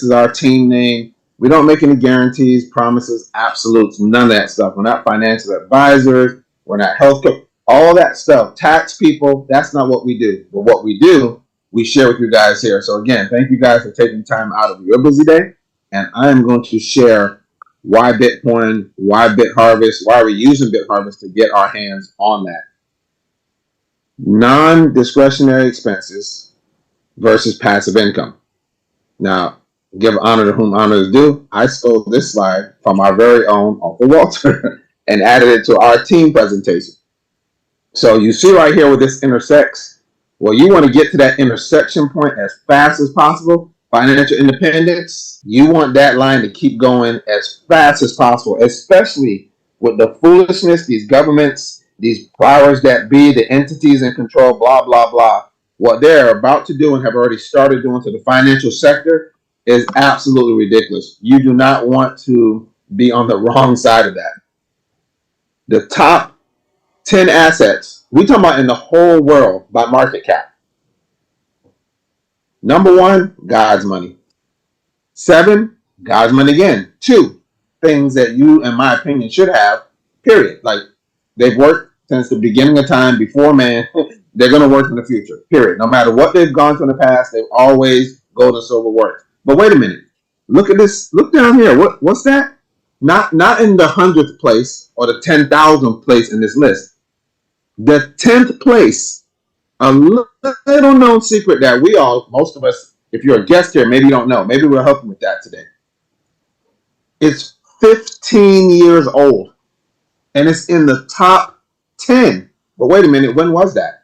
is our team name. We don't make any guarantees, promises, absolutes, none of that stuff. We're not financial advisors. We're not healthcare. All that stuff, tax people, that's not what we do. But what we do, we share with you guys here. So again, thank you guys for taking time out of your busy day. And I'm going to share why Bitcoin, why BitHarvest, why we're using BitHarvest to get our hands on that. Non-discretionary expenses versus passive income. Now, give honor to whom honor is due. I stole this slide from our very own Uncle Walter and added it to our team presentation. So you see right here where this intersects. Well, you want to get to that intersection point as fast as possible. Financial independence, you want that line to keep going as fast as possible, especially with the foolishness, these governments, these powers that be, the entities in control, blah, blah, blah. What they're about to do and have already started doing to the financial sector is absolutely ridiculous. You do not want to be on the wrong side of that. The top 10 assets, we talking about in the whole world by market cap. Number 1, God's money. 7, God's money again. 2, things that you, in my opinion, should have, period. Like, they've worked since the beginning of time before man. They're going to work in the future, period. No matter what they've gone through in the past, they've always gold and silver worked. But wait a minute. Look at this. Look down here. What's that? Not in the 100th place or the 10,000th place in this list. The 10th place, a little known secret that we all, most of us, if you're a guest here, maybe you don't know. Maybe we'll help you with that today. It's 15 years old, and it's in the top 10. But wait a minute, when was that?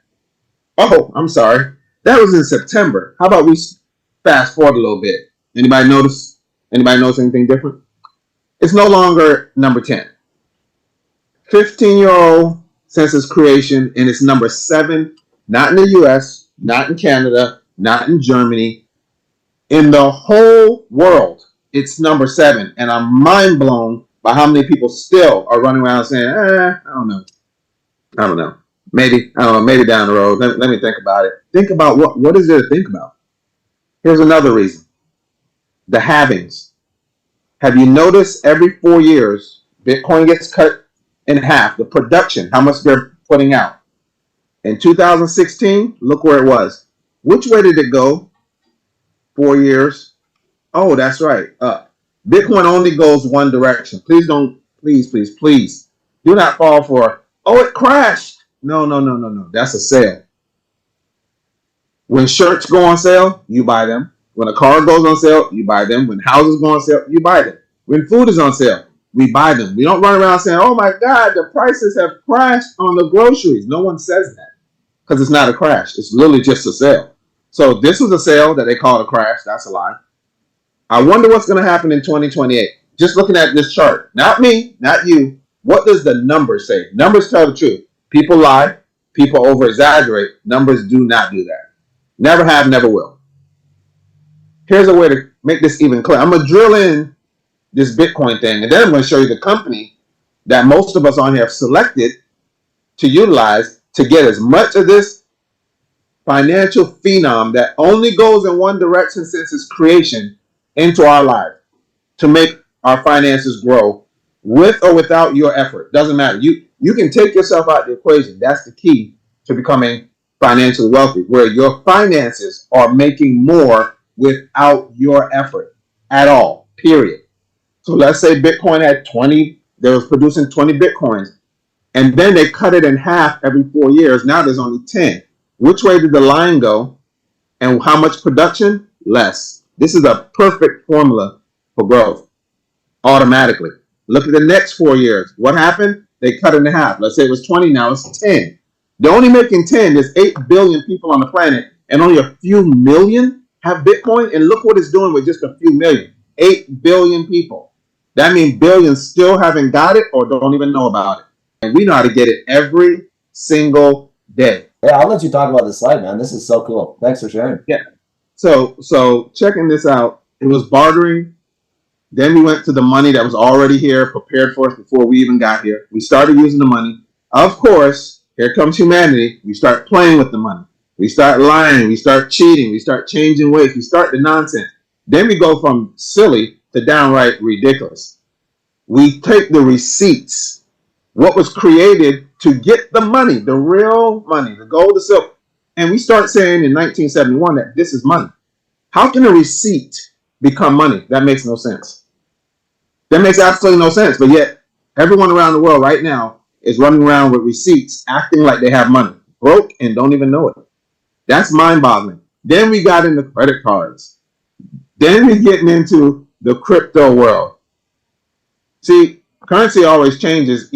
Oh, I'm sorry. That was in September. How about we fast forward a little bit? Anybody notice? Anybody notice anything different? It's no longer number 10. 15-year-old since its creation, and it's number 7, not in the US, not in Canada, not in Germany. In the whole world, it's number 7. And I'm mind blown by how many people still are running around saying, I don't know. Maybe down the road. Let me think about it. Think about what is there to think about? Here's another reason. The halvings. Have you noticed every 4 years, Bitcoin gets cut in half, the production, how much they're putting out. In 2016, look where it was. Which way did it go? 4 years. Oh, that's right. Up. Bitcoin only goes one direction. Please don't, please do not fall for, it crashed. No. That's a sale. When shirts go on sale, you buy them. When a car goes on sale, you buy them. When houses go on sale, you buy them. When food is on sale, we buy them. We don't run around saying, oh my God, the prices have crashed on the groceries. No one says that because it's not a crash. It's literally just a sale. So this was a sale that they called a crash. That's a lie. I wonder what's going to happen in 2028. Just looking at this chart. Not me, not you. What does the numbers say? Numbers tell the truth. People lie. People over-exaggerate. Numbers do not do that. Never have, never will. Here's a way to make this even clear. I'm going to drill in this Bitcoin thing, and then I'm going to show you the company that most of us on here have selected to utilize to get as much of this financial phenom that only goes in one direction since its creation into our lives to make our finances grow with or without your effort. Doesn't matter. You can take yourself out of the equation. That's the key to becoming financially wealthy, where your finances are making more without your effort at all, period. So let's say Bitcoin had 20, they was producing 20 Bitcoins, and then they cut it in half every 4 years. Now there's only 10. Which way did the line go? And how much production? Less. This is a perfect formula for growth automatically. Look at the next 4 years. What happened? They cut it in half. Let's say it was 20, now it's 10. They're only making 10. There's 8 billion people on the planet, and only a few million have Bitcoin. And look what it's doing with just a few million. 8 billion people. That means billions still haven't got it or don't even know about it. And we know how to get it every single day. Yeah, I'll let you talk about this slide, man. This is so cool. Thanks for sharing. Yeah. So checking this out, it was bartering. Then we went to the money that was already here, prepared for us before we even got here. We started using the money. Of course, here comes humanity. We start playing with the money. We start lying. We start cheating. We start changing ways. We start the nonsense. Then we go from silly to downright ridiculous. We take the receipts, what was created to get the money, the real money, the gold, the silver, and we start saying in 1971 that this is money. How can a receipt become money? That makes no sense. That makes absolutely no sense. But yet, everyone around the world right now is running around with receipts, acting like they have money, broke and don't even know it. That's mind-boggling. Then we got into credit cards. Then we getting into the crypto world. See, currency always changes,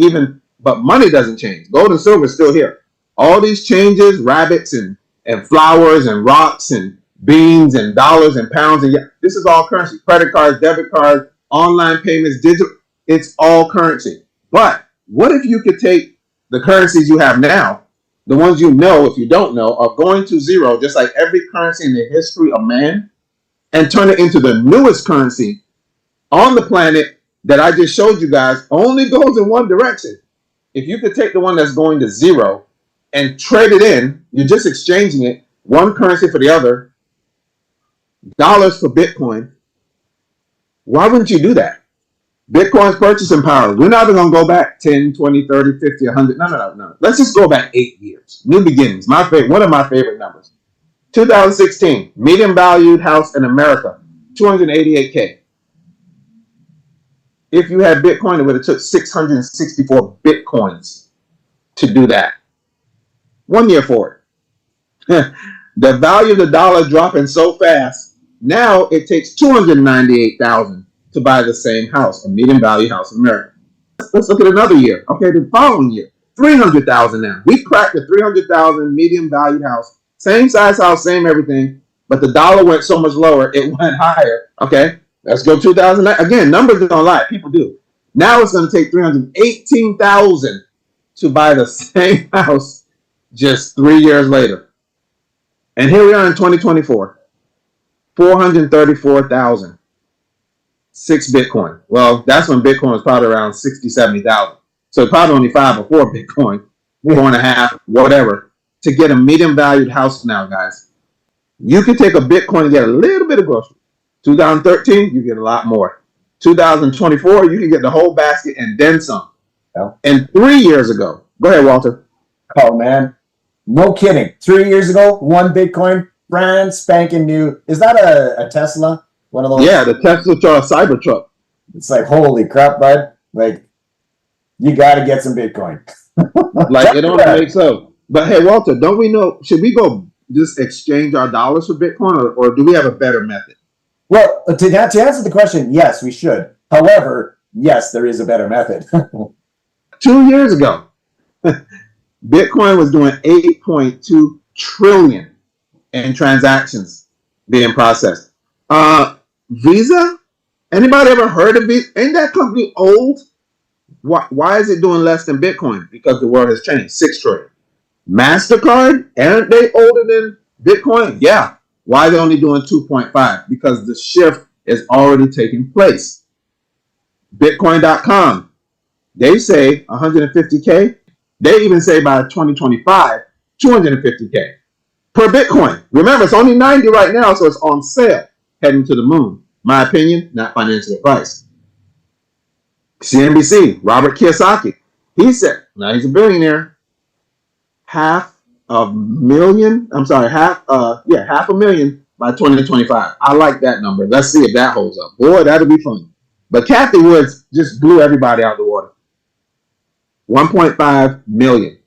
but money doesn't change. Gold and silver is still here. All these changes, rabbits and flowers and rocks and beans and dollars and pounds, and this is all currency. Credit cards, debit cards, online payments, digital. It's all currency. But what if you could take the currencies you have now, the ones you know, if you don't know, are going to zero, just like every currency in the history of man, and turn it into the newest currency on the planet that I just showed you guys, only goes in one direction. If you could take the one that's going to zero and trade it in, you're just exchanging it, one currency for the other, dollars for Bitcoin. Why wouldn't you do that? Bitcoin's purchasing power. We're not even going to go back 10, 20, 30, 50, 100. No. Let's just go back 8 years. New beginnings. One of my favorite numbers. 2016, median valued house in America, $288K. If you had Bitcoin, it would have took 664 Bitcoins to do that. 1 year for it. The value of the dollar dropping so fast. Now it takes 298,000 to buy the same house, a median value house in America. Let's look at another year. Okay, the following year, 300,000 now. We cracked the 300,000 median valued house. Same size house, same everything, but the dollar went so much lower, it went higher. Okay, let's go 2009. Again, numbers don't lie. People do. Now it's going to take 318,000 to buy the same house just 3 years later. And here we are in 2024. 434,000. 6 Bitcoin. Well, that's when Bitcoin was probably around 60, 70,000. So probably only 5 or 4 Bitcoin, 4.5, whatever, to get a medium valued house now, guys. You can take a Bitcoin and get a little bit of groceries. 2013, you get a lot more. 2024, you can get the whole basket and then some. Yeah. And 3 years ago, go ahead, Walter. Oh, man. No kidding. 3 years ago, 1 Bitcoin, brand spanking new. Is that a Tesla? One of those? Yeah, the Tesla Cybertruck. It's like, holy crap, bud. Like, you got to get some Bitcoin. Like, it only makes so. But hey, Walter, don't we know, should we go just exchange our dollars for Bitcoin, or do we have a better method? Well, to answer the question, yes, we should. However, yes, there is a better method. 2 years ago, Bitcoin was doing 8.2 trillion in transactions being processed. Visa? Anybody ever heard of Visa? Ain't that company old? Why is it doing less than Bitcoin? Because the world has changed. 6 trillion. MasterCard? Aren't they older than Bitcoin? Yeah. Why are they only doing 2.5? Because the shift is already taking place. Bitcoin.com, they say 150K. They even say by 2025, 250K per Bitcoin. Remember, it's only 90 right now, so it's on sale, heading to the moon. My opinion, not financial advice. CNBC, Robert Kiyosaki, he said, now he's a billionaire, half a million by 2025. I like that number. Let's see if that holds up. Boy, that'll be fun. But Kathy Woods just blew everybody out of the water. 1.5 million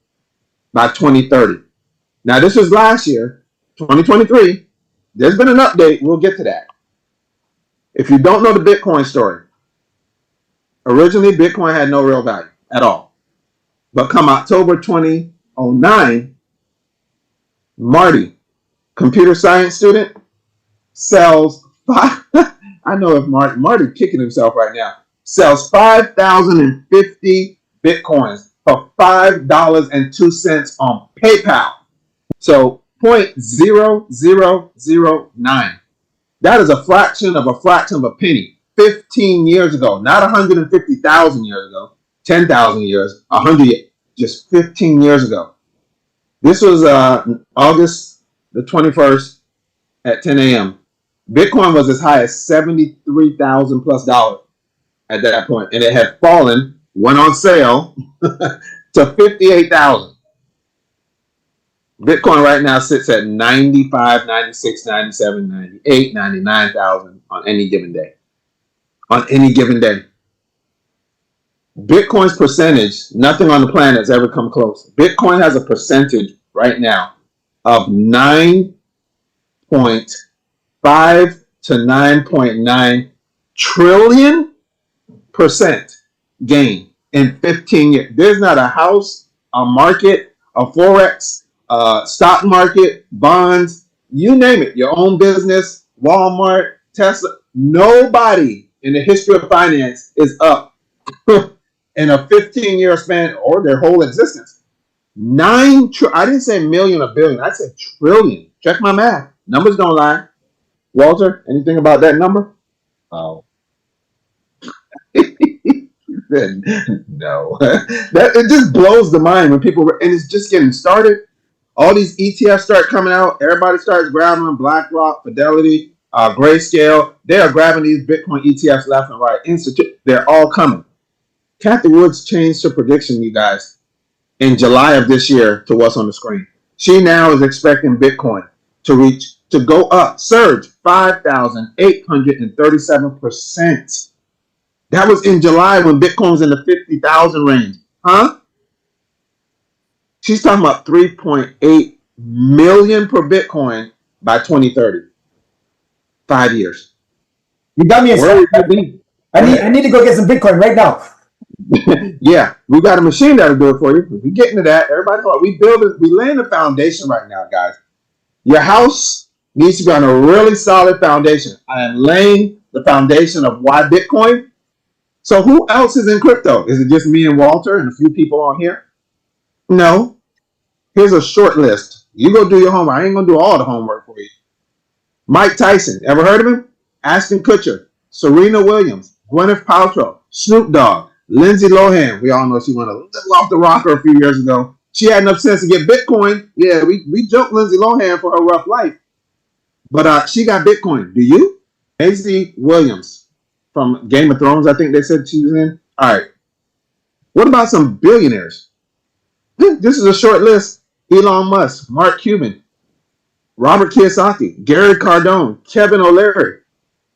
by 2030. Now, this was last year, 2023. There's been an update. We'll get to that. If you don't know the Bitcoin story, originally Bitcoin had no real value at all. But come October 2009, Marty, computer science student, sells I know if Marty kicking himself right now, sells 5,050 Bitcoins for $5.02 on PayPal. So 0.0009. That is a fraction of a penny. 15 years ago, not 150,000 years ago, 10,000 years, 100 years, just 15 years ago. This was August the 21st at 10 a.m. Bitcoin was as high as 73,000 plus dollars at that point, and it had fallen, went on sale to 58,000. Bitcoin right now sits at 95, 96, 97, 98, 99,000 on any given day. On any given day. Bitcoin's percentage, nothing on the planet has ever come close. Bitcoin has a percentage right now of 9.5 to 9.9 trillion percent gain in 15 years. There's not a house, a market, a forex, stock market, bonds, you name it, your own business, Walmart, Tesla. Nobody in the history of finance is up in a 15-year span or their whole existence. I didn't say million or billion. I said trillion. Check my math. Numbers don't lie. Walter, anything about that number? Oh. No. It just blows the mind when people, and it's just getting started. All these ETFs start coming out. Everybody starts grabbing them. BlackRock, Fidelity, Grayscale. They are grabbing these Bitcoin ETFs left and right. They're all coming. Kathy Woods changed her prediction, you guys, in July of this year to what's on the screen. She now is expecting Bitcoin to go up, surge 5,837%. That was in July when Bitcoin was in the 50,000 range. Huh? She's talking about 3.8 million per Bitcoin by 2030. 5 years. You got me Where would excited. you be? I need to go get some Bitcoin right now. Yeah, we got a machine that'll do it for you. We get into that. Everybody thought we laying the foundation right now, guys. Your house needs to be on a really solid foundation. I am laying the foundation of why Bitcoin. So who else is in crypto? Is it just me and Walter and a few people on here? No. Here's a short list. You go do your homework. I ain't gonna do all the homework for you. Mike Tyson, ever heard of him? Ashton Kutcher, Serena Williams, Gwyneth Paltrow, Snoop Dogg, Lindsay Lohan. We all know she went a little off the rocker a few years ago. She had enough sense to get Bitcoin. Yeah, we joked Lindsay Lohan for her rough life. But she got Bitcoin. Do you? Maisie Williams from Game of Thrones, I think they said she was in. All right. What about some billionaires? This is a short list. Elon Musk, Mark Cuban, Robert Kiyosaki, Gary Cardone, Kevin O'Leary,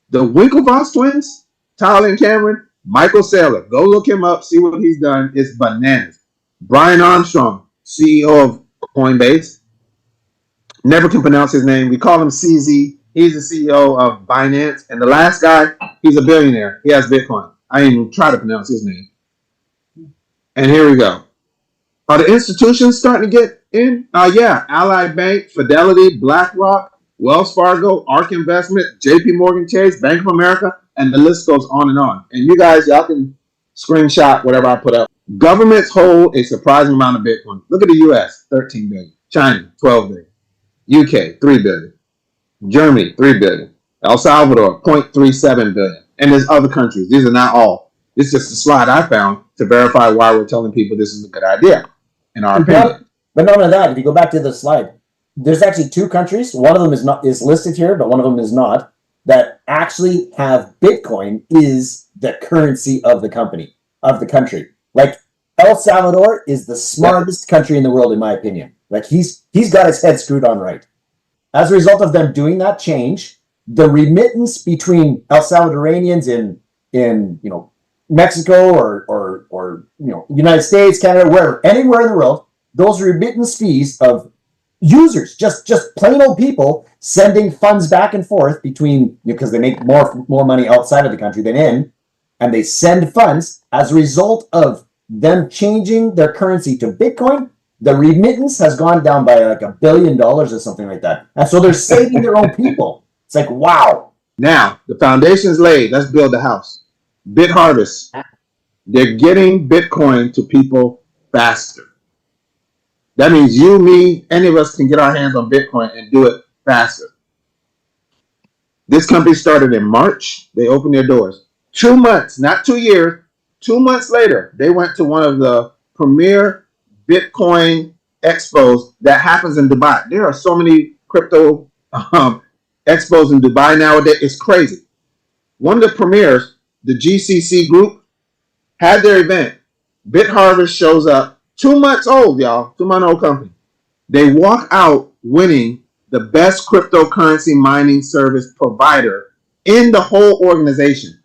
the Winklevoss twins, Tyler and Cameron, Michael Saylor. Go look him up, see what he's done. It's bananas. Brian Armstrong, CEO of Coinbase. Never can pronounce his name. We call him CZ. He's the CEO of Binance. And the last guy, he's a billionaire. He has Bitcoin. I didn't even try to pronounce his name. And here we go. Are the institutions starting to get in? Yeah. Allied Bank, Fidelity, BlackRock, Wells Fargo, ARK Investment, JP Morgan Chase, Bank of America, and the list goes on and on. And you guys, y'all can screenshot whatever I put up. Governments hold a surprising amount of Bitcoin. Look at the US, 13 billion. China, 12 billion. UK, 3 billion. Germany, 3 billion. El Salvador, 0.37 billion. And there's other countries. These are not all. This is just a slide I found to verify why we're telling people this is a good idea, in our opinion. But not only that, if you go back to the slide, there's actually two countries. One of them is listed here, but one of them is not. That actually have Bitcoin is the currency of the country. Like El Salvador is the smartest country in the world, in my opinion. Like he's got his head screwed on right. As a result of them doing that change, the remittance between El Salvadorians in Mexico or United States, Canada, anywhere in the world, those remittance fees of users, just plain old people sending funds back and forth between, because they make more money outside of the country than in, and they send funds as a result of them changing their currency to Bitcoin. The remittance has gone down by like $1 billion or something like that. And so they're saving their own people. It's like, wow. Now, the foundation's laid. Let's build the house. BitHarvest. They're getting Bitcoin to people faster. That means you, me, any of us can get our hands on Bitcoin and do it faster. This company started in March. They opened their doors. 2 months, not 2 years, 2 months later, they went to one of the premier Bitcoin expos that happens in Dubai. There are so many crypto expos in Dubai nowadays. It's crazy. One of the premiers, the GCC group, had their event. BitHarvest shows up, 2 months old, y'all, 2 month old company. They walk out winning the best cryptocurrency mining service provider in the whole organization.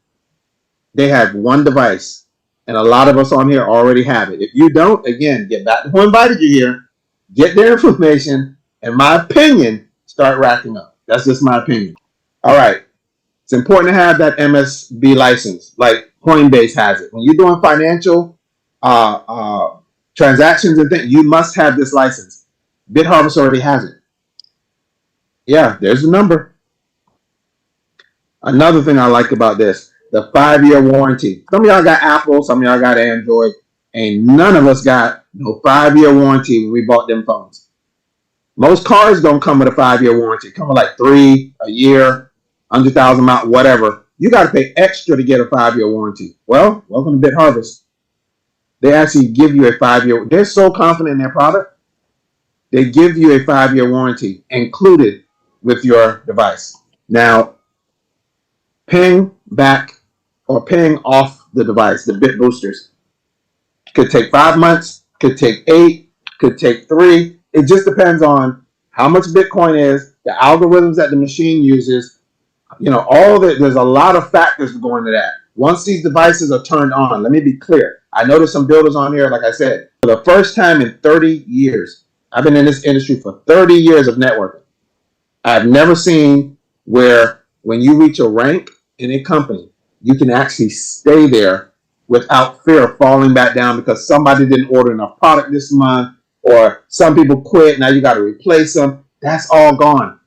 They have one device, and a lot of us on here already have it. If you don't, again, get back to who invited you here, get their information, and my opinion, start racking up. That's just my opinion. All right. It's important to have that MSB license, like Coinbase has it. When you're doing financial transactions and things, you must have this license. BitHarvest already has it. Yeah, there's the number. Another thing I like about this, the 5-year warranty. Some of y'all got Apple, some of y'all got Android, and none of us got no 5-year warranty when we bought them phones. Most cars don't come with a 5-year warranty. Come with like 3 a year, 100,000 miles, whatever. You got to pay extra to get a 5-year warranty. Well, welcome to BitHarvest. They actually give you a 5-year. They're so confident in their product. They give you a 5-year warranty included with your device. Now, paying back or paying off the device, the bit boosters, could take 5 months, could take 8, could take 3. It just depends on how much Bitcoin is, the algorithms that the machine uses. You know, all of it, there's a lot of factors that go into that. Once these devices are turned on, let me be clear. I know there's some builders on here, like I said, for the first time in 30 years, I've been in this industry for 30 years of networking. I've never seen where when you reach a rank in a company, you can actually stay there without fear of falling back down because somebody didn't order enough product this month, or some people quit, now you got to replace them. That's all gone.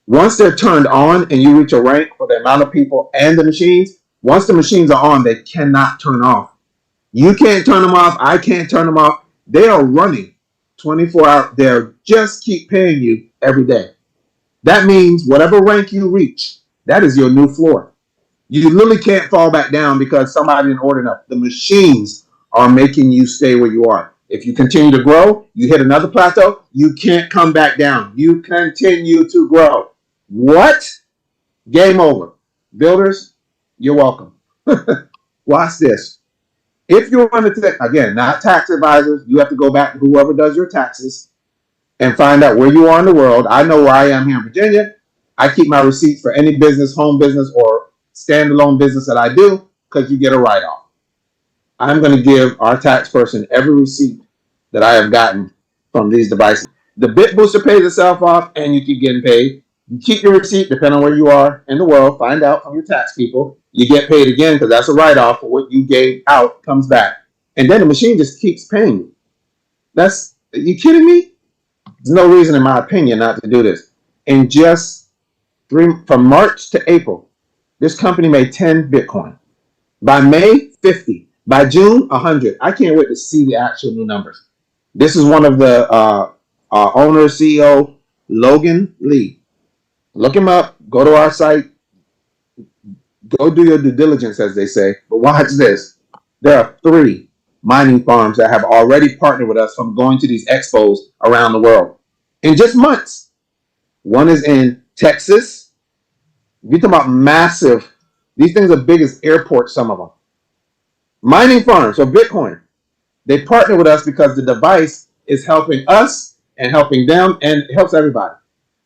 Once they're turned on and you reach a rank for the amount of people and the machines, once the machines are on, they cannot turn off. You can't turn them off. I can't turn them off. They are running 24 hours. They'll just keep paying you every day. That means whatever rank you reach, that is your new floor. You literally can't fall back down because somebody didn't order enough. The machines are making you stay where you are. If you continue to grow, you hit another plateau, you can't come back down. You continue to grow. What? Game over. Builders, you're welcome. Watch this. If you want to take, again, not tax advisors, you have to go back to whoever does your taxes and find out where you are in the world. I know where I am here in Virginia. I keep my receipts for any business, home business, or standalone business that I do because you get a write-off. I'm going to give our tax person every receipt that I have gotten from these devices. The Bit Booster pays itself off and you keep getting paid. You keep your receipt depending on where you are in the world. Find out from your tax people. You get paid again because that's a write-off for what you gave out comes back. And then the machine just keeps paying you. Are you kidding me? There's no reason, in my opinion, not to do this. In just from March to April, this company made 10 Bitcoin. By May, 50. By June, 100. I can't wait to see the actual new numbers. This is one of the owner, CEO, Logan Lee. Look him up. Go to our site. Go do your due diligence, as they say. But watch this. There are 3 mining farms that have already partnered with us from going to these expos around the world in just months. One is in Texas. You're talking about massive. These things are big as airports, some of them. Mining farms, so Bitcoin. They partner with us because the device is helping us and helping them, and it helps everybody.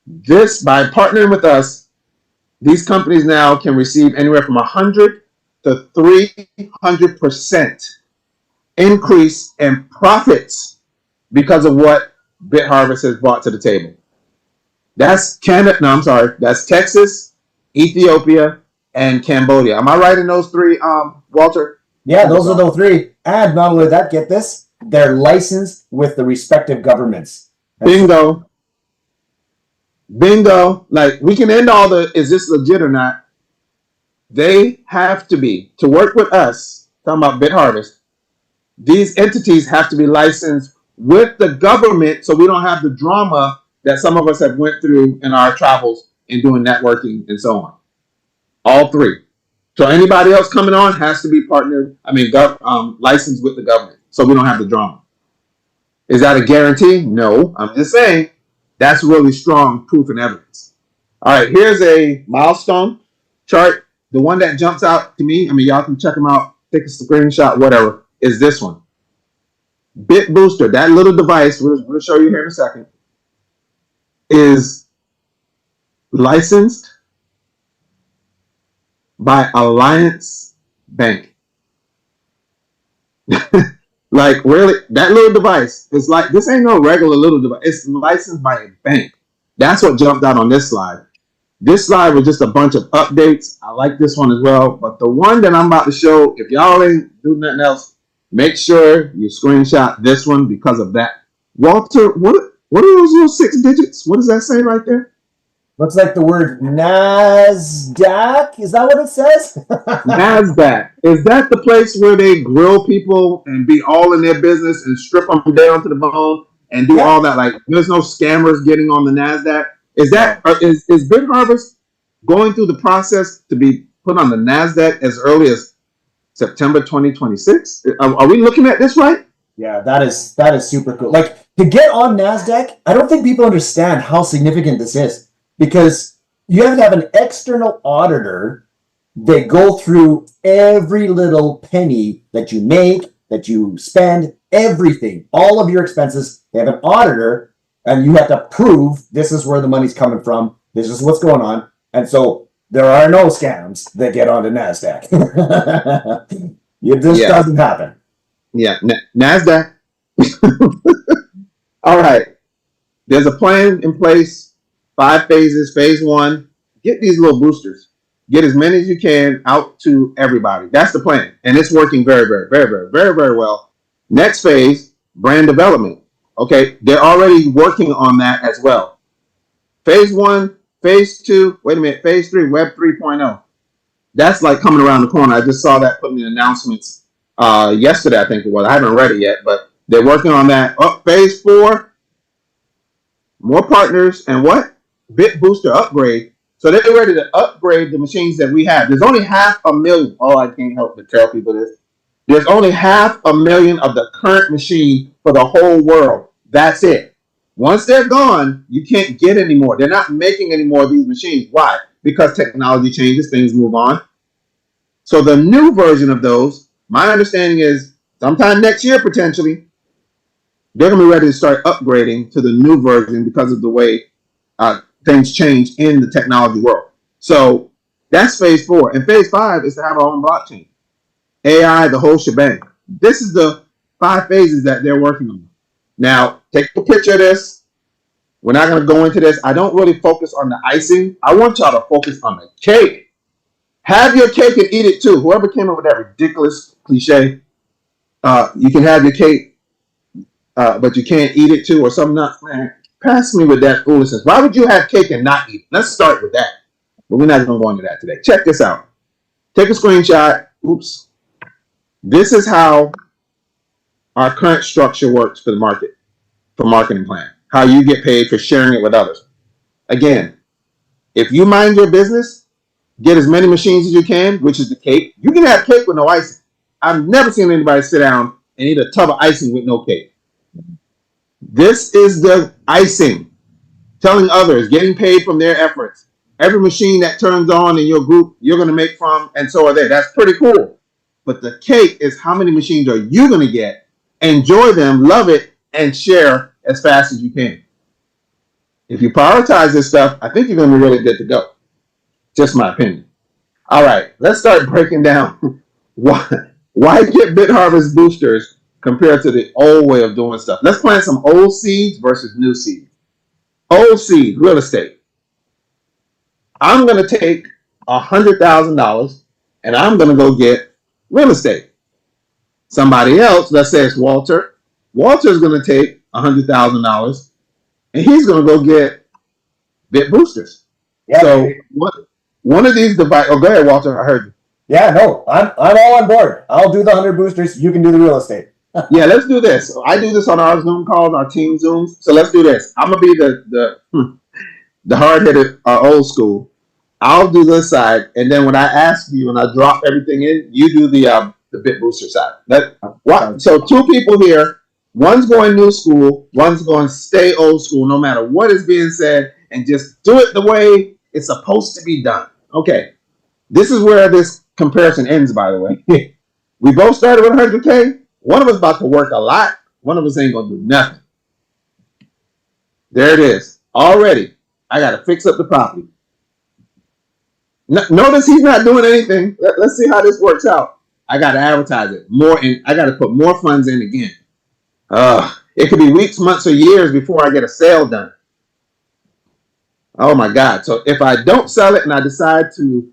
This, by partnering with us, these companies now can receive anywhere from 100 to 300% increase in profits because of what BitHarvest has brought to the table. That's Canada. No, I'm sorry. That's Texas, Ethiopia, and Cambodia. Am I right in those 3, Walter? Yeah, those are the 3. And not only that, get this, they're licensed with the respective governments. Bingo. Bingo. Like, we can end all the, is this legit or not? They have to be, to work with us, talking about BitHarvest, these entities have to be licensed with the government so we don't have the drama that some of us have went through in our travels in doing networking and so on. All 3. So anybody else coming on has to be partnered, licensed with the government so we don't have the drama. Is that a guarantee? No. I'm just saying that's really strong proof and evidence. All right, here's a milestone chart. The one that jumps out to me, I mean, y'all can check them out, take a screenshot, whatever, is this one. Bit Booster, that little device, we'll show you here in a second, is licensed by Alliance Bank. Like, really, that little device is like, this ain't no regular little device. It's licensed by a bank. That's what jumped out on this slide. This slide was just a bunch of updates. I like this one as well. But the one that I'm about to show, if y'all ain't do nothing else, make sure you screenshot this one because of that. Walter, what are those little 6 digits? What does that say right there? Looks like the word NASDAQ. Is that what it says? NASDAQ. Is that the place where they grill people and be all in their business and strip them down to the bone and do all that? Like, there's no scammers getting on the NASDAQ. Is that is Big Harvest going through the process to be put on the NASDAQ as early as September 2026? Are we looking at this right? Yeah, that is super cool. Like, to get on NASDAQ, I don't think people understand how significant this is, because you have to have an external auditor. They go through every little penny that you make, that you spend, everything, all of your expenses. They have an auditor, and you have to prove this is where the money's coming from. This is what's going on. And so there are no scams that get onto NASDAQ. It just doesn't happen. Yeah, NASDAQ. All right. There's a plan in place, 5 phases. Phase 1, get these little boosters. Get as many as you can out to everybody. That's the plan. And it's working very, very, very, very, very, very well. Next phase, brand development. Okay, they're already working on that as well. Phase 1, phase 2, wait a minute, phase 3, Web 3.0. That's like coming around the corner. I just saw that put in the announcements yesterday, I think it was. I haven't read it yet, but they're working on that. Phase 4, more partners, and what? Bit Booster upgrade. So they're ready to upgrade the machines that we have. There's only 500,000. Oh, I can't help but tell people this. There's only 500,000 of the current machine for the whole world. That's it. Once they're gone, you can't get any more. They're not making any more of these machines. Why? Because technology changes, things move on. So the new version of those, my understanding is sometime next year, potentially, they're going to be ready to start upgrading to the new version because of the way things change in the technology world. So that's phase 4. And phase 5 is to have our own blockchain. AI, the whole shebang. This is the 5 phases that they're working on. Now, take a picture of this. We're not going to go into this. I don't really focus on the icing. I want y'all to focus on the cake. Have your cake and eat it too. Whoever came up with that ridiculous cliche, you can have your cake, but you can't eat it too, or something. Man, pass me with that foolishness. Why would you have cake and not eat it? Let's start with that. But we're not going to go into that today. Check this out. Take a screenshot. Oops. This is how our current structure works for the market, for marketing plan. How you get paid for sharing it with others. Again, if you mind your business, get as many machines as you can, which is the cake. You can have cake with no icing. I've never seen anybody sit down and eat a tub of icing with no cake. This is the icing. Telling others, getting paid from their efforts. Every machine that turns on in your group, you're going to make from, and so are they. That's pretty cool. But the cake is how many machines are you going to get, enjoy them, love it, and share as fast as you can. If you prioritize this stuff, I think you're going to be really good to go. Just my opinion. All right, let's start breaking down why get Bit Harvest boosters compared to the old way of doing stuff. Let's plant some old seeds versus new seeds. Old seed, real estate. I'm going to take $100,000 and I'm going to go get real estate. Somebody else, let's say it's Walter. Walter's going to take $100,000 and he's going to go get Bit boosters. Yeah. So one of these devices. Oh, go ahead, Walter. I heard you. Yeah, no, I'm all on board. I'll do the 100 boosters. You can do the real estate. Yeah, let's do this. I do this on our Zoom calls, our team Zooms. So let's do this. I'm gonna be the hard-headed old school. I'll do this side, and then when I ask you and I drop everything in, you do the Bit Booster side. So 2 people here. One's going new school. One's going to stay old school, no matter what is being said, and just do it the way it's supposed to be done. Okay, this is where this comparison ends, by the way. We both started with 100K. One of us about to work a lot. One of us ain't going to do nothing. There it is. Already, I got to fix up the property. Notice he's not doing anything. Let's see how this works out. I got to advertise it more, and I got to put more funds in again. It could be weeks, months, or years before I get a sale done. Oh my God. So if I don't sell it and I decide to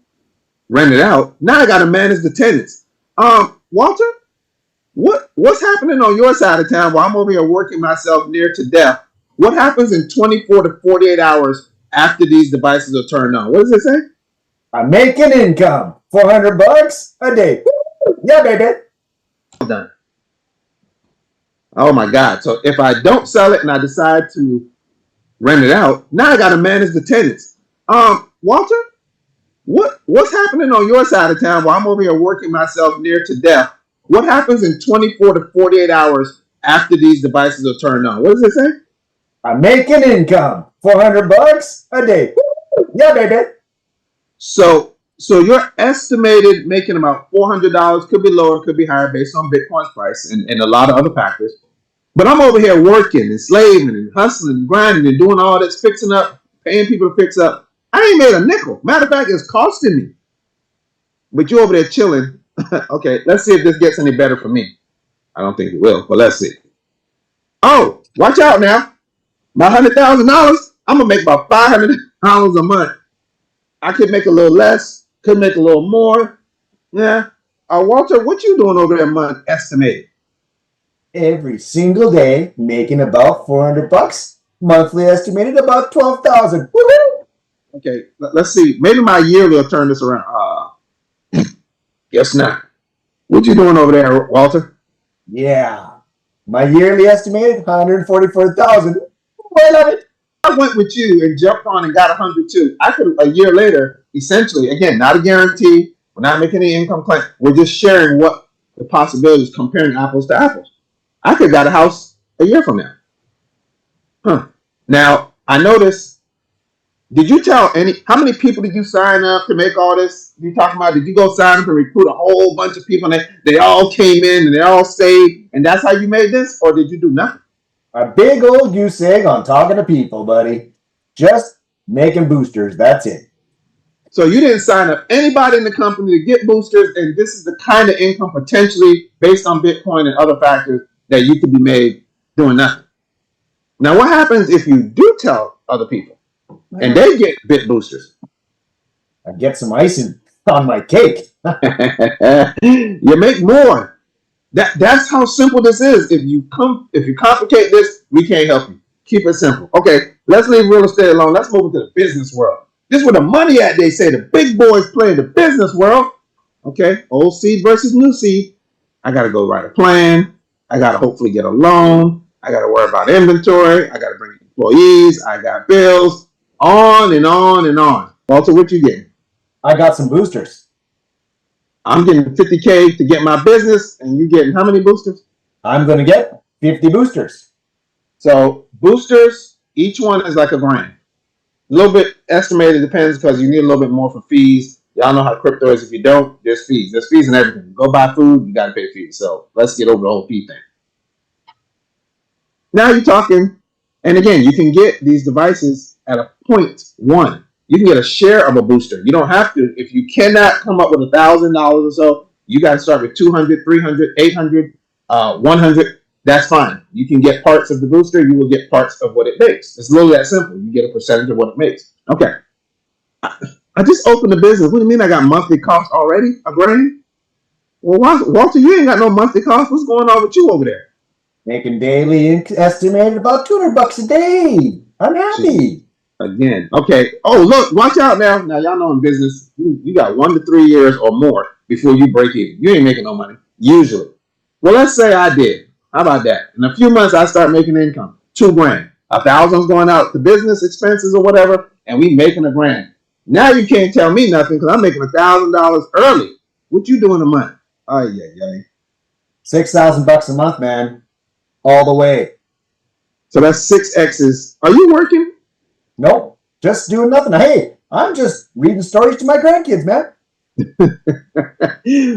rent it out, now I got to manage the tenants. Walter, what's happening on your side of town while I'm over here working myself near to death? What happens in 24 to 48 hours after these devices are turned on? What does it say? I'm making income. $400 a day. Yeah, baby. Done. Oh my God. So if I don't sell it and I decide to rent it out, now I got to manage the tenants. Walter, what's happening on your side of town while I'm over here working myself near to death? What happens in 24 to 48 hours after these devices are turned on? What does it say? I'm making income. $400 a day. Yeah, baby. So you're estimated making about $400, could be lower, could be higher based on Bitcoin's price and a lot of other factors. But I'm over here working and slaving and hustling and grinding and doing all this, fixing up, paying people to fix up. I ain't made a nickel. Matter of fact, it's costing me. But you're over there chilling. Okay, let's see if this gets any better for me. I don't think it will, but let's see. Oh, watch out now. My $100,000, I'm going to make about $500 a month. I could make a little less, could make a little more. Yeah. Walter, what you doing over there a month estimated? Every single day, making about $400. Monthly estimated about $12,000. Woohoo! Okay, let's see. Maybe my yearly will turn this around. Guess not. What you doing over there, Walter? Yeah. My yearly estimated $144,000. I love it. I went with you and jumped on and got 102. I could a year later, essentially, again, not a guarantee. We're not making any income claim. We're just sharing what the possibilities, comparing apples to apples. I could have got a house a year from now. Now, I noticed, did you tell how many people did you sign up to make all this? You talking about, did you go sign up and recruit a whole bunch of people and they all came in and they all stayed and that's how you made this? Or did you do nothing? A big old goose egg on talking to people, buddy. Just making boosters. That's it. So you didn't sign up anybody in the company to get boosters, and this is the kind of income potentially based on Bitcoin and other factors that you could be made doing nothing. Now, what happens if you do tell other people and they get bit boosters? I get some icing on my cake. You make more. That's how simple this is. If you complicate this, we can't help you. Keep it simple. Okay, let's leave real estate alone. Let's move into the business world. This is where the money at, they say. The big boys play in the business world. Okay, old seed versus new seed. I got to go write a plan. I got to hopefully get a loan. I got to worry about inventory. I got to bring employees. I got bills. On and on and on. Walter, what you getting? I got some boosters. I'm getting 50K to get my business, and you getting how many boosters? I'm going to get 50 boosters. So boosters, each one is like $1,000. A little bit estimated, depends because you need a little bit more for fees. Y'all know how crypto is. If you don't, there's fees. There's fees and everything. Go buy food, you got to pay fees. So let's get over the whole fee thing. Now you're talking, and again, you can get these devices at a 0.1. You can get a share of a booster. You don't have to. If you cannot come up with $1,000 or so, you got to start with 200, 300, 800, 100. That's fine. You can get parts of the booster. You will get parts of what it makes. It's literally that simple. You get a percentage of what it makes. Okay. I just opened a business. What do you mean I got monthly costs already? $1,000? Well, Walter, you ain't got no monthly costs. What's going on with you over there? Making daily estimated about $200 a day. I'm happy. Again. Okay. Oh, look, watch out now. Now, y'all know in business, you got 1 to 3 years or more before you break even. You ain't making no money, usually. Well, let's say I did. How about that? In a few months, I start making income. $2,000. $1,000's going out to business expenses or whatever, and we making $1,000. Now you can't tell me nothing because I'm making $1,000 early. What you doing a month? Oh, yeah. $6,000 a month, man. All the way. So that's 6X's. Are you working? Nope. Just doing nothing. Hey, I'm just reading stories to my grandkids, man.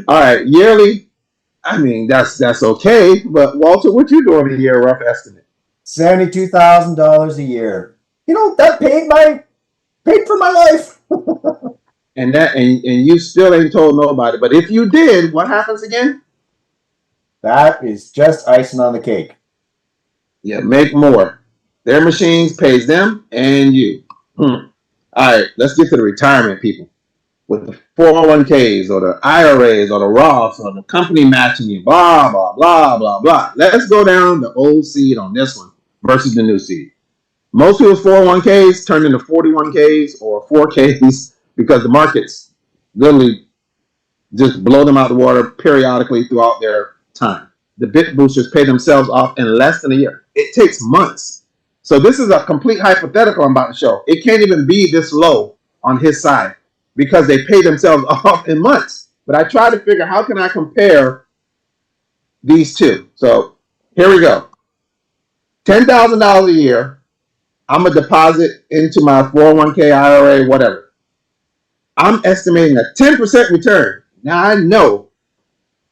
All right, yearly. I mean, that's okay. But Walter, what you doing a year rough estimate? $72,000 a year. You know, that paid for my life. And you still ain't told nobody. But if you did, what happens again? That is just icing on the cake. You make more. Their machines pays them and you. All right, let's get to the retirement people with the 401ks or the IRAs or the Roths or the company matching you, blah, blah, blah, blah, blah. Let's go down the old seed on this one versus the new seed. Most people's 401ks turn into 41ks or 4Ks because the markets literally just blow them out the water periodically throughout their time. The bit boosters pay themselves off in less than a year. It takes months. So this is a complete hypothetical I'm about to show. It can't even be this low on his side because they pay themselves off in months. But I try to figure how can I compare these two. So here we go. $10,000 a year. I'm going to deposit into my 401k, IRA, whatever. I'm estimating a 10% return. Now I know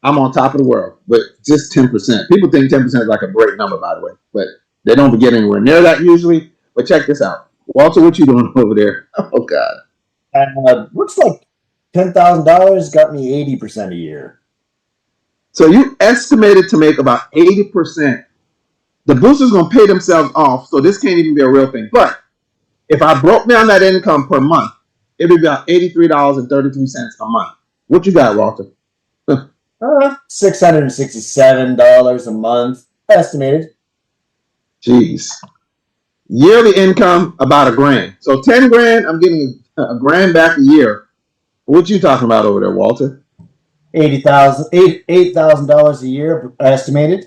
I'm on top of the world, but just 10%. People think 10% is like a great number, by the way, but they don't get anywhere near that usually. But check this out. Walter, what you doing over there? Oh, God. Looks like $10,000 got me 80% a year. So you estimated to make about 80%. The boosters going to pay themselves off, so this can't even be a real thing. But if I broke down that income per month, it would be about $83.33 a month. What you got, Walter? $667 a month estimated. Jeez. Yearly income about $1,000. So 10 grand, I'm getting a grand back a year. What you talking about over there, Walter? $8,000 a year estimated.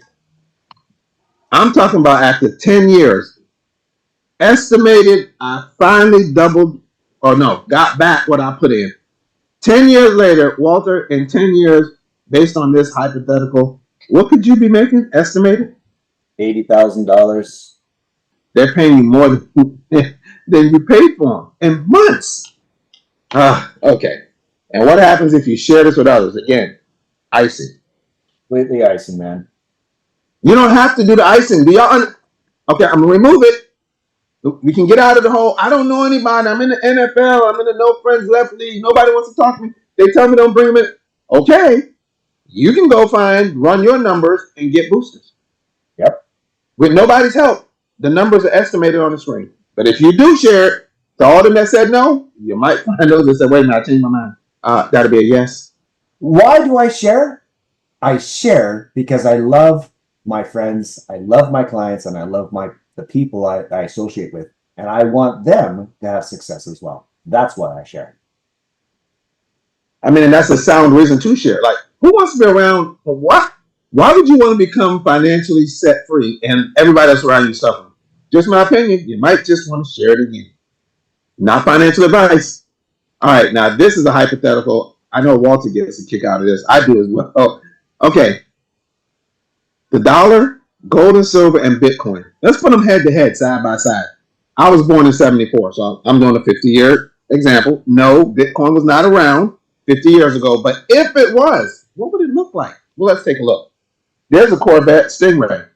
I'm talking about after 10 years. Estimated, I finally doubled, or no, got back what I put in. 10 years later, Walter, in 10 years, based on this hypothetical, what could you be making, estimated? $80,000. They're paying you more than you paid for them in months. Okay. And what happens if you share this with others? Again, icing. Completely icing, man. You don't have to do the icing. Okay, I'm going to remove it. We can get out of the whole, I don't know anybody. I'm in the NFL. I'm in the no friends left league. Nobody wants to talk to me. They tell me don't bring them in. Okay. You can go run your numbers and get boosters. Yep. With nobody's help, the numbers are estimated on the screen. But if you do share it, to all of them that said no, you might find those that said, wait a minute, I changed my mind. That'll be a yes. Why do I share? I share because I love my friends, I love my clients, and I love the people I associate with. And I want them to have success as well. That's why I share. I mean, and that's a sound reason to share. Like, who wants to be around for what? Why would you want to become financially set free and everybody else around you suffering? Just my opinion. You might just want to share it again. Not financial advice. All right, now this is a hypothetical. I know Walter gets a kick out of this. I do as well. Oh, okay. The dollar, gold and silver, and Bitcoin. Let's put them head to head, side by side. I was born in 74, so I'm doing a 50-year example. No, Bitcoin was not around 50 years ago, but if it was, what would it look like? Well, let's take a look. There's a Corvette Stingray,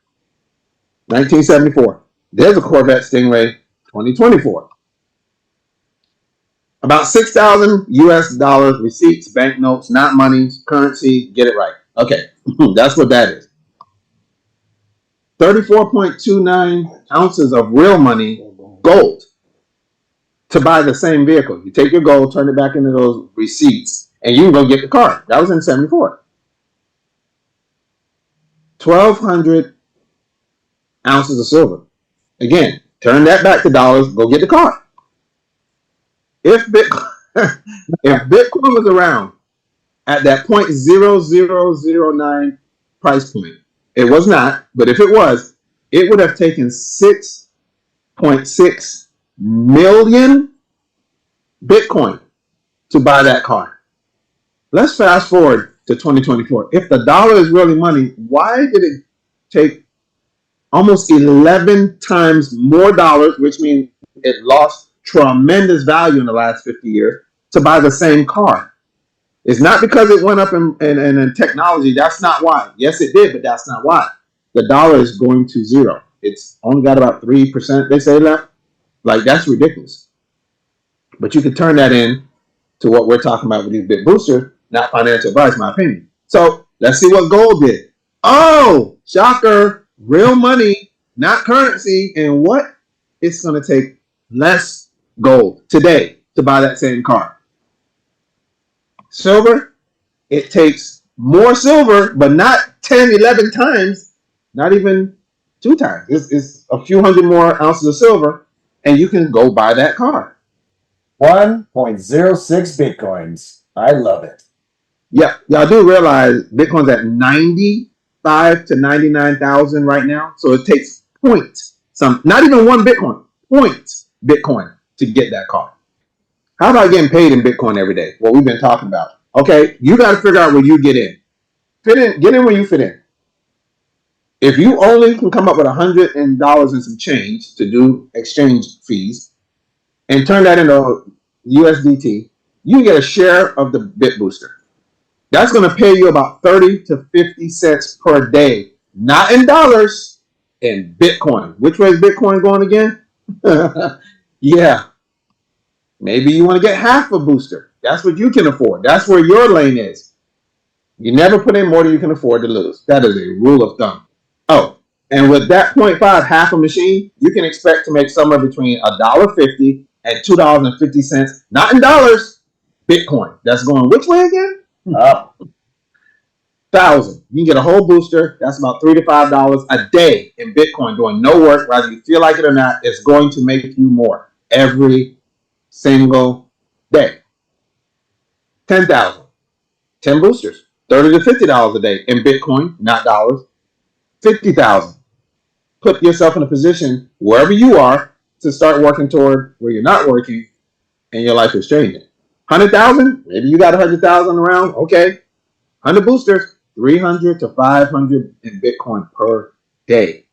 1974. There's a Corvette Stingray, 2024. About 6,000 US dollars, receipts, banknotes, not money, currency, get it right. Okay, that's what that is. 34.29 ounces of real money, gold, to buy the same vehicle. You take your gold, turn it back into those receipts, and you can go get the car. That was in 74. 1,200 ounces of silver. Again, turn that back to dollars, go get the car. If Bitcoin was around at that 0.0009 price point, it was not, but if it was, it would have taken 6.6 million Bitcoin to buy that car. Let's fast forward to 2024. If the dollar is really money, why did it take almost 11 times more dollars, which means it lost tremendous value in the last 50 years to buy the same car. It's not because it went up in technology. That's not why. Yes, it did, but that's not why. The dollar is going to zero. It's only got about 3%, they say, left. Like, that's ridiculous. But you can turn that in to what we're talking about with these big boosters, not financial advice, my opinion. So let's see what gold did. Oh, shocker, real money, not currency. And what? It's going to take less gold today to buy that same car. Silver, it takes more silver, but not 10, 11 times, not even 2 times. It's a few hundred more ounces of silver, and you can go buy that car. 1.06 Bitcoins. I love it. Yeah, y'all do realize Bitcoin's at 95 to 99,000 right now. So it takes not even one Bitcoin, Bitcoin to get that car. How about getting paid in Bitcoin every day? What we've been talking about. Okay, you got to figure out where you get in. Get in where you fit in. If you only can come up with $100 and some change to do exchange fees and turn that into USDT, you get a share of the Bit Booster. That's going to pay you about 30 to 50 cents per day, not in dollars, in Bitcoin. Which way is Bitcoin going again? Yeah. Maybe you want to get half a booster. That's what you can afford. That's where your lane is. You never put in more than you can afford to lose. That is a rule of thumb. Oh, and with that 0.5, half a machine, you can expect to make somewhere between $1.50 and $2.50, not in dollars, Bitcoin. That's going which way again? Up. 1,000. You can get a whole booster. That's about $3 to $5 a day in Bitcoin doing no work, whether you feel like it or not. It's going to make you more every single day. 10,000. 10 boosters. $30 to $50 a day in Bitcoin, not dollars. 50,000. Put yourself in a position wherever you are to start working toward where you're not working and your life is changing. 100,000. Maybe you got 100,000 around. Okay. 100 boosters. 300 to 500 in Bitcoin per day.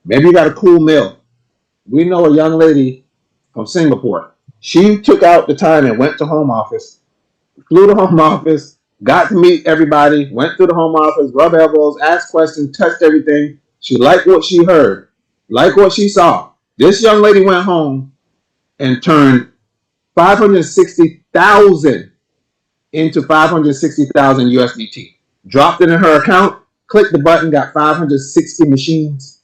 Maybe you got a cool meal. We know a young lady from Singapore. She took out the time and went to home office, flew to home office, got to meet everybody, went through the home office, rubbed elbows, asked questions, touched everything. She liked what she heard, liked what she saw. This young lady went home and turned 560,000 into 560,000 USDT. Dropped it in her account, clicked the button, got 560 machines.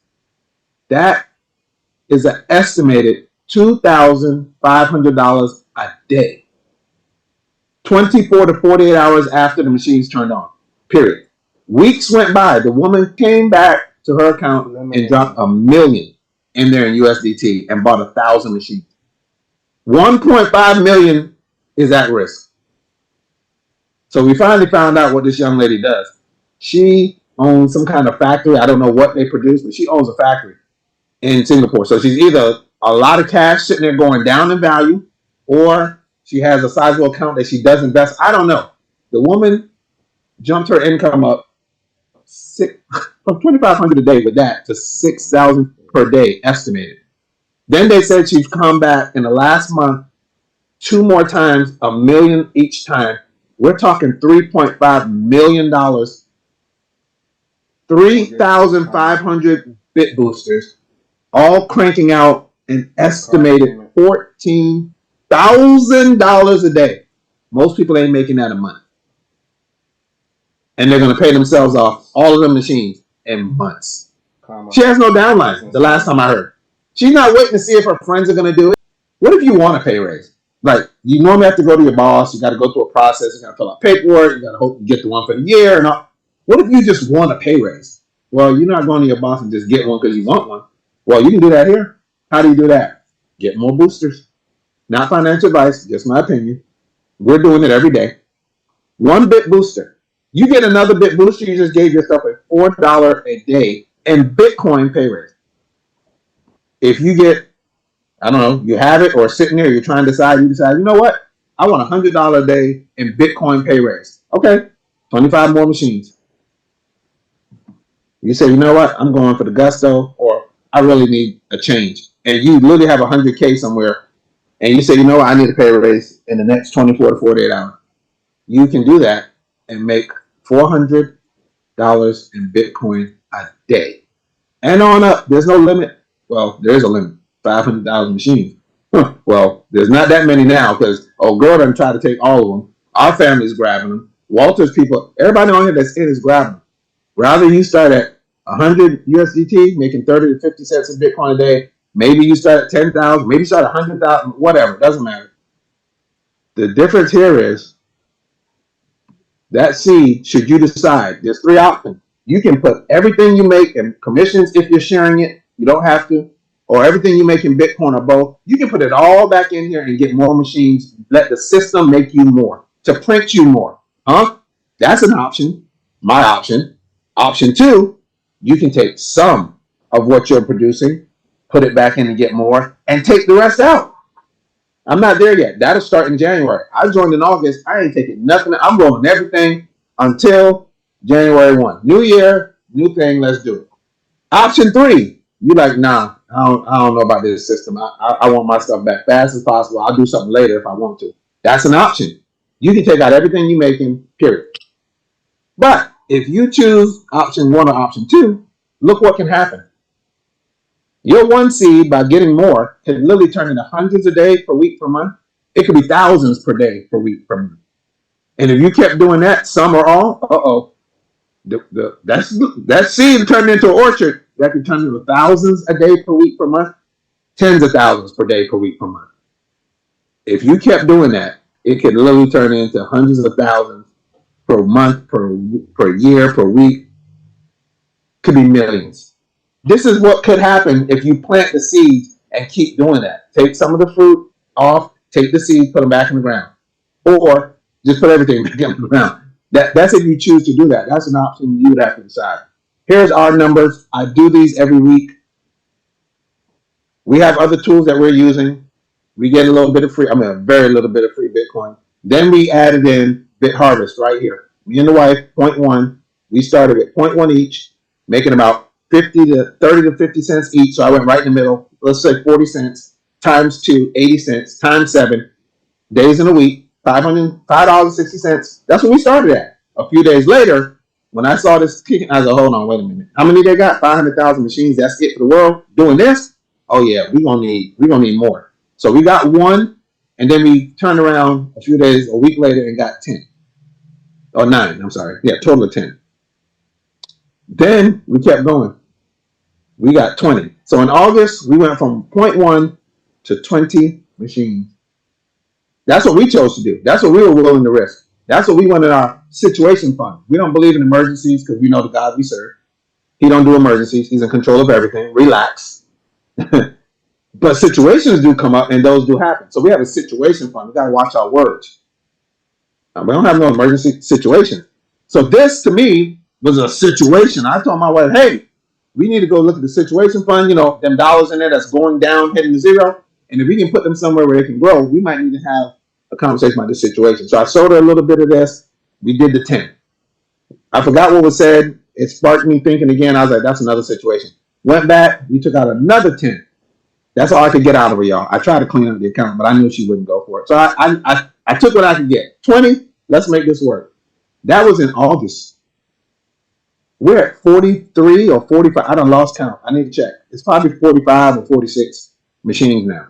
That is an estimated $2,500 a day. 24 to 48 hours after the machines turned on. Period. Weeks went by. The woman came back to her account and dropped $1 million in there in USDT and bought 1,000 machines. 1.5 million is at risk. So we finally found out what this young lady does. She owns some kind of factory. I don't know what they produce, but she owns a factory in Singapore. So she's either a lot of cash sitting there going down in value, or she has a sizable account that she does invest. I don't know. The woman jumped her income up from $2,500 a day with that to $6,000 per day estimated. Then they said she's come back in the last month 2 more times, $1 million each time. We're talking $3.5 million. 3,500 bit boosters, all cranking out an estimated $14,000 a day. Most people ain't making that a month. And they're going to pay themselves off all of the machines in months. She has no downline, the last time I heard. She's not waiting to see if her friends are going to do it. What if you want a pay raise? Like, you normally have to go to your boss. You got to go through a process. You got to fill out paperwork. You got to hope you get the one for the year. And all. What if you just want a pay raise? Well, you're not going to your boss and just get one because you want one. Well, you can do that here. How do you do that? Get more boosters. Not financial advice, just my opinion. We're doing it every day. 1 bit booster. You get another bit booster, you just gave yourself a $4 a day in Bitcoin pay raise. If you get, I don't know, you have it or sitting there, you're trying to decide, you decide, you know what? I want $100 a day in Bitcoin pay raise. Okay, 25 more machines. You say, you know what? I'm going for the gusto, or I really need a change. And you literally have 100K somewhere and you say, you know what, I need to pay a raise in the next 24 to 48 hours, you can do that and make $400 in Bitcoin a day. And on up, there's no limit. Well, there is a limit, 500,000 machines. Well, there's not that many now because Gordon tried to take all of them. Our family's grabbing them. Walter's people, everybody on here that's in is grabbing them. Rather you start at 100 USDT, making 30 to 50 cents in Bitcoin a day. Maybe you start at 10,000, maybe you start at 100,000, whatever, it doesn't matter. The difference here is that seed, should you decide, there's three options. You can put everything you make in commissions if you're sharing it, you don't have to, or everything you make in Bitcoin or both. You can put it all back in here and get more machines. Let the system make you more, to print you more. That's an option, my option. Option two, you can take some of what you're producing, put it back in and get more, and take the rest out. I'm not there yet. That'll start in January. I joined in August. I ain't taking nothing. I'm rolling everything until January 1. New year, new thing. Let's do it. Option three, you like, nah, I don't know about this system. I want my stuff back fast as possible. I'll do something later if I want to. That's an option. You can take out everything you're making, period. But if you choose option one or option two, look what can happen. Your one seed, by getting more, can literally turn into hundreds a day, per week, per month. It could be thousands per day, per week, per month. And if you kept doing that, some or all, that seed turned into an orchard that could turn into thousands a day, per week, per month, tens of thousands per day, per week, per month. If you kept doing that, it could literally turn into hundreds of thousands per month, per year, per week. Could be millions. This is what could happen if you plant the seeds and keep doing that. Take some of the fruit off, take the seeds, put them back in the ground. Or just put everything back in the ground. That's if you choose to do that. That's an option you would have to decide. Here's our numbers. I do these every week. We have other tools that we're using. We get a little bit of free, a very little bit of free Bitcoin. Then we added in BitHarvest right here. Me and the wife, 0.1. We started with 0.1 each, making about 50 to 30 to 50 cents each. So I went right in the middle. Let's say 40 cents times 2, 80 cents times 7 days in a week, $5.60. That's what we started at. A few days later, when I saw this kicking, I was like, hold on, wait a minute. How many they got? 500,000 machines. That's it for the world doing this. Oh yeah, we're gonna need more. So we got one, and then we turned around a week later, and got 10 or 9. I'm sorry, yeah, total of 10. Then we kept going. We got 20. So in August, we went from 0.1 to 20 machines. That's what we chose to do. That's what we were willing to risk. That's what we wanted our situation fund. We don't believe in emergencies because we know the God we serve. He don't do emergencies. He's in control of everything. Relax. But situations do come up, and those do happen. So we have a situation fund. We got to watch our words. We don't have no emergency situation. So this, to me, was a situation. I told my wife, hey, we need to go look at the situation fund, them dollars in there that's going down, heading to zero. And if we can put them somewhere where they can grow, we might need to have a conversation about this situation. So I showed her a little bit of this. We did the 10. I forgot what was said. It sparked me thinking again. I was like, that's another situation. Went back. We took out another 10. That's all I could get out of her, y'all. I tried to clean up the account, but I knew she wouldn't go for it. So I took what I could get. 20. Let's make this work. That was in August. We're at 43 or 45. I done lost count. I need to check. It's probably 45 or 46 machines now.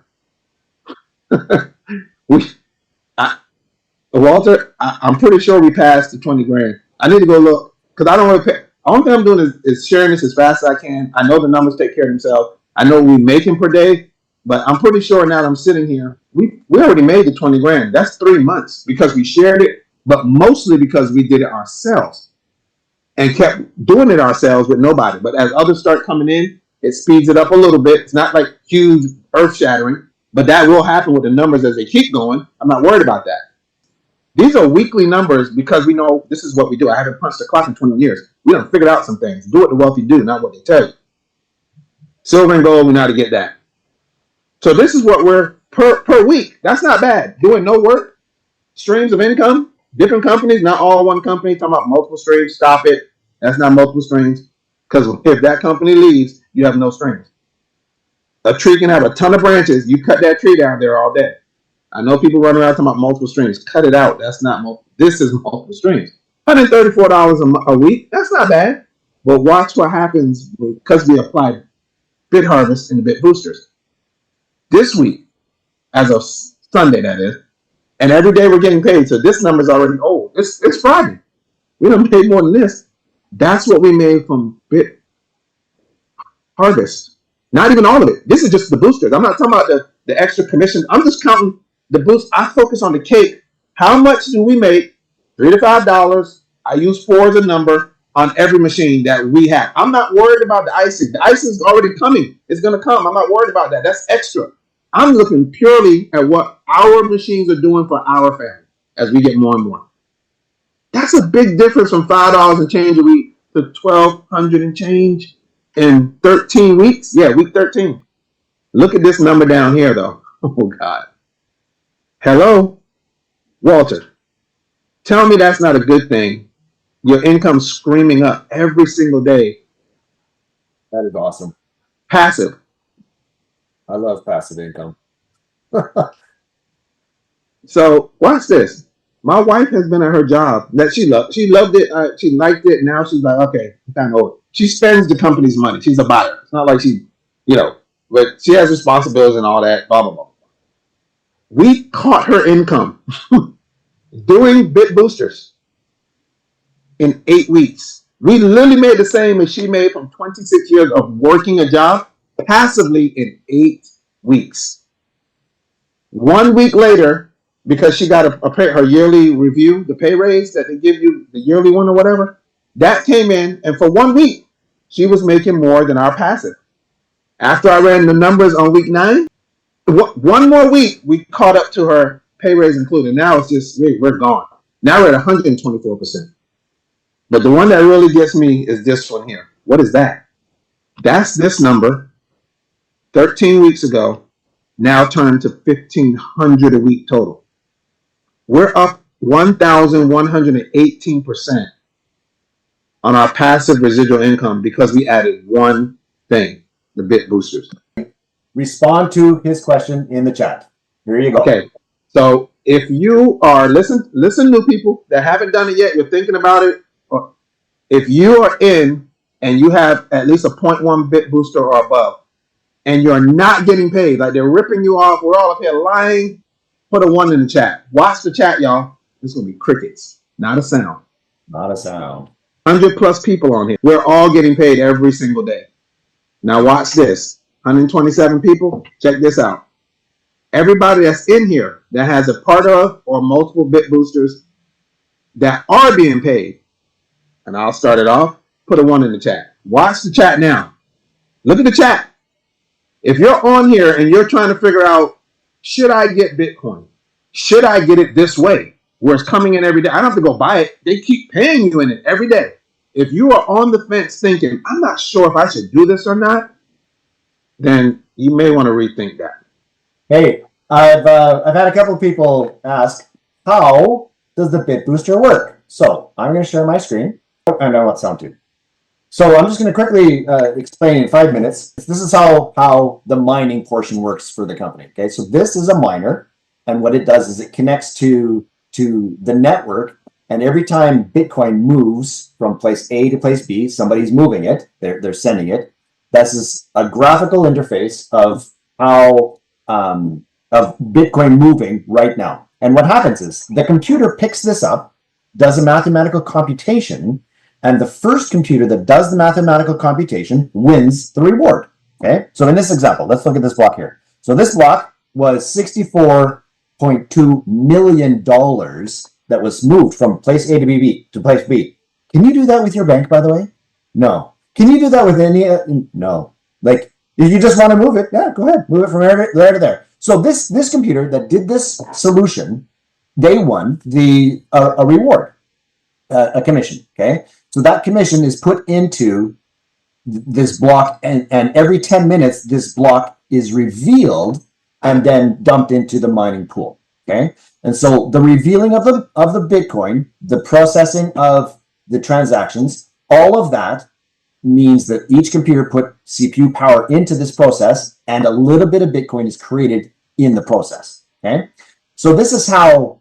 Walter, I'm pretty sure we passed the 20 grand. I need to go look because I don't really pay. Only thing I'm doing is sharing this as fast as I can. I know the numbers take care of themselves. I know we make them per day, but I'm pretty sure now that I'm sitting here, we already made the 20 grand. That's 3 months because we shared it, but mostly because we did it ourselves and kept doing it ourselves with nobody. But as others start coming in, it speeds it up a little bit. It's not like huge earth shattering, but that will happen with the numbers as they keep going. I'm not worried about that. These are weekly numbers because we know this is what we do. I haven't punched the clock in 20 years. We done figured out some things. Do what the wealthy do, not what they tell you. Silver and gold, we know how to get that. So this is what we're per week. That's not bad. Doing no work, streams of income, different companies, not all one company. Talking about multiple streams. Stop it. That's not multiple streams. Because if that company leaves, you have no streams. A tree can have a ton of branches. You cut that tree down, they're all dead. I know people run around talking about multiple streams. Cut it out. That's not multiple. This is multiple streams. $134 a week. That's not bad. But watch what happens because we applied bit harvest and the bit boosters. This week, as of Sunday, that is, and every day we're getting paid. So this number's already old. It's Friday. We don't pay more than this. That's what we made from bit harvest. Not even all of it. This is just the boosters. I'm not talking about the extra commission. I'm just counting the boost. I focus on the cake. How much do we make? $3 to $5. I use 4 as a number on every machine that we have. I'm not worried about the icing. The icing is already coming. It's going to come. I'm not worried about that. That's extra. I'm looking purely at what our machines are doing for our family as we get more and more. That's a big difference from $5 and change a week to $1,200 and change in 13 weeks. Yeah, week 13. Look at this number down here, though. Oh, God. Hello, Walter. Tell me that's not a good thing. Your income's screaming up every single day. That is awesome. Passive. I love passive income. So watch this. My wife has been at her job that she loved. She loved it. She liked it. Now she's like, okay, I'm kind of over it. She spends the company's money. She's a buyer. It's not like she, but she has responsibilities and all that. Blah blah blah. We caught her income doing bit boosters in 8 weeks. We literally made the same as she made from 26 years of working a job passively in 8 weeks. 1 week later, because she got her yearly review, the pay raise that they give you, the yearly one or whatever, that came in, and for 1 week, she was making more than our passive. After I ran the numbers on week 9, 1 more week, we caught up to her pay raise included. Now it's just, we're gone. Now we're at 124%. But the one that really gets me is this one here. What is that? That's this number 13 weeks ago, now turned to $1,500 a week total. We're up 1,118% on our passive residual income because we added one thing, the bit boosters. Respond to his question in the chat. Here you go. Okay. So if you are, listen, new people that haven't done it yet, you're thinking about it, or if you are in and you have at least a 0.1 bit booster or above, and you're not getting paid, like they're ripping you off, we're all up here lying, put a 1 in the chat. Watch the chat, y'all. This is going to be crickets, not a sound. Not a sound. 100 plus people on here. We're all getting paid every single day. Now watch this. 127 people. Check this out. Everybody that's in here that has a part of or multiple bit boosters that are being paid, and I'll start it off, put a 1 in the chat. Watch the chat now. Look at the chat. If you're on here and you're trying to figure out, should I get Bitcoin? Should I get it this way, where it's coming in every day? I don't have to go buy it. They keep paying you in it every day. If you are on the fence thinking, I'm not sure if I should do this or not, then you may want to rethink that. Hey, I've had a couple of people ask, how does the bit booster work? So I'm going to share my screen. I know what sound to. So I'm just going to quickly explain in 5 minutes. This is how the mining portion works for the company. Okay, so this is a miner, and what it does is it connects to the network, and every time Bitcoin moves from place A to place B, somebody's moving it. They're sending it. This is a graphical interface of how of Bitcoin moving right now. And what happens is the computer picks this up, does a mathematical computation, and the first computer that does the mathematical computation wins the reward. Okay, so in this example, let's look at this block here. So this block was $64.2 million that was moved from place A to place B. Can you do that with your bank, by the way? No. Can you do that with any? No. Like, if you just want to move it, yeah, go ahead. Move it from there to there. So this computer that did this solution, they won a reward, a commission, okay? So that commission is put into this block, and every 10 minutes, this block is revealed and then dumped into the mining pool, okay? And so the revealing of the Bitcoin, the processing of the transactions, all of that means that each computer put CPU power into this process, and a little bit of Bitcoin is created in the process. Okay, so this is how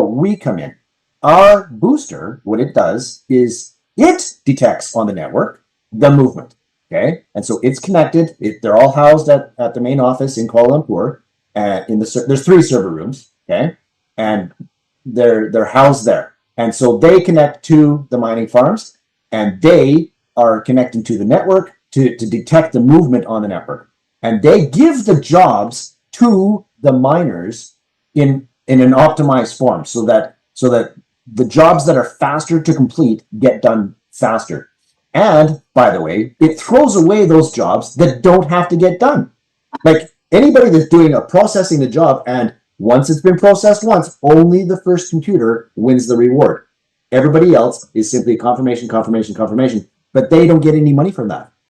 we come in. Our booster, what it does is it detects on the network the movement. Okay, and so it's connected. They're all housed at the main office in Kuala Lumpur. There's 3 server rooms. Okay, and they're housed there, and so they connect to the mining farms, and they are connecting to the network to detect the movement on the network, and they give the jobs to the miners in an optimized form, so that the jobs that are faster to complete get done faster. And by the way, it throws away those jobs that don't have to get done. Like anybody that's doing a processing the job, and once it's been processed once, only the first computer wins the reward. Everybody else is simply confirmation, confirmation, confirmation, but they don't get any money from that.